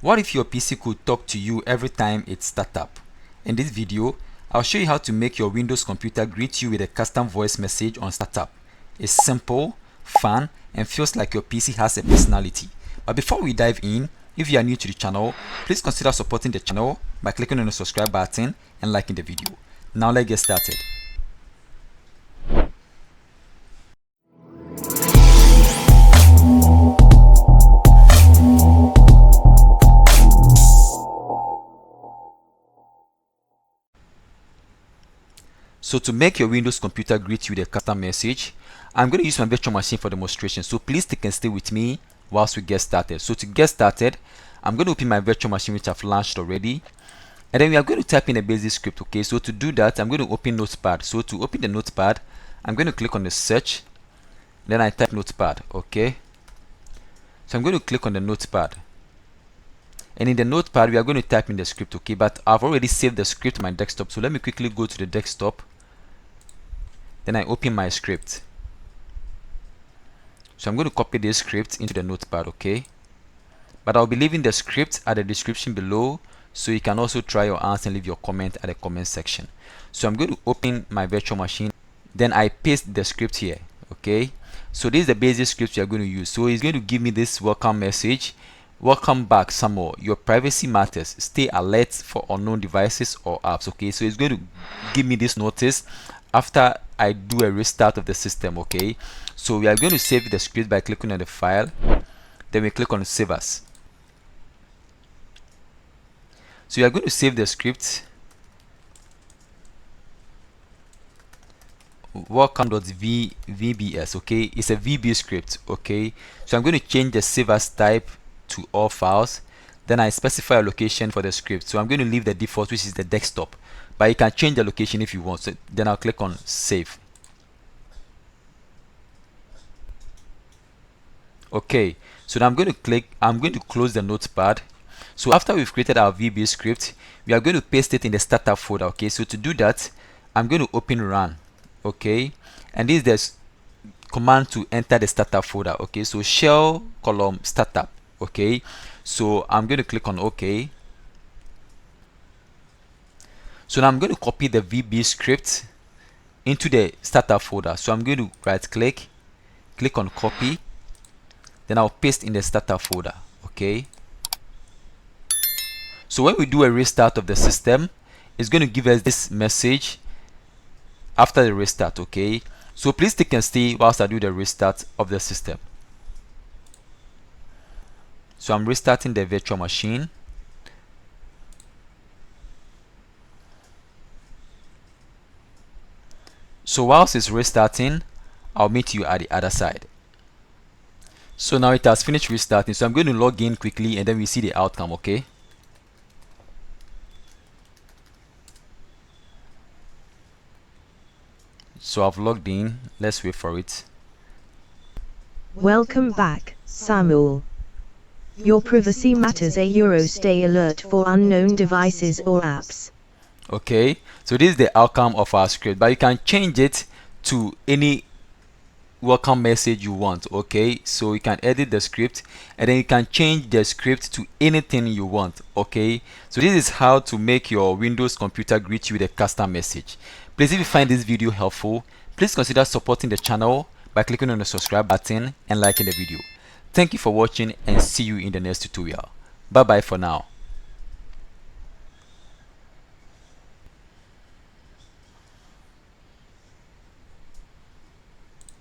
What if your PC could talk to you every time it starts up? In this video, I'll show you how to make your Windows computer greet you with a custom voice message on startup. It's simple, fun, and feels like your PC has a personality. But before we dive in, if you are new to the channel, please consider supporting the channel by clicking on the subscribe button and liking the video. Now let's get started. So to make your Windows computer greet you with a custom message, I'm going to use my virtual machine for demonstration. So please stick and stay with me whilst we get started. So to get started, I'm going to open my virtual machine which I've launched already. And then we are going to type in a basic script. Okay, so to do that, I'm going to open Notepad. So to open the Notepad, I'm going to click on the search. Then I type Notepad. Okay. So I'm going to click on the Notepad. And in the Notepad, we are going to type in the script. Okay, but I've already saved the script to my desktop. So let me quickly go to the desktop. Then I open my script. So I'm going to copy this script into the Notepad, okay? But I'll be leaving the script at the description below, so you can also try your hands and leave your comment at the comment section. So I'm going to open my virtual machine. Then I paste the script here, okay? So this is the basic script we are going to use. So it's going to give me this welcome message. Welcome back, Samuel. Your privacy matters. Stay alert for unknown devices or apps, okay? So it's going to give me this notice after I do a restart of the system, okay? So we are going to save the script by clicking on the file. Then we click on save as. So you are going to save the script. Welcome.vbs, okay? It's a VBScript, okay? So I'm going to change the save as type to all files. Then I specify a location for the script. So I'm going to leave the default, which is the desktop, but you can change the location if you want. So then I'll click on save. Okay, so now I'm going to close the Notepad. So after we've created our VB script, we are going to paste it in the startup folder. Okay, so to do that, I'm going to open run. Okay, and this is the command to enter the startup folder. Okay, so shell column startup. Okay, so I'm going to click on OK. So now I'm going to copy the VB script into the startup folder. So I'm going to right click on copy. Then I'll paste in the startup folder. Okay. So when we do a restart of the system, it's going to give us this message after the restart. Okay. So please stick and stay whilst I do the restart of the system. So I'm restarting the virtual machine. So whilst it's restarting, I'll meet you at the other side. So now it has finished restarting. So I'm going to log in quickly and then we see the outcome, okay? So I've logged in. Let's wait for it. Welcome back, Samuel. Your privacy matters. Stay alert for unknown devices or apps. Okay, so this is the outcome of our script, but you can change it to any welcome message you want. Okay, so you can edit the script and then you can change the script to anything you want. Okay, so this is how to make your Windows computer greet you with a custom message. Please, if you find this video helpful, please consider supporting the channel by clicking on the subscribe button and liking the video. Thank you for watching and see you in the next tutorial. Bye bye for now.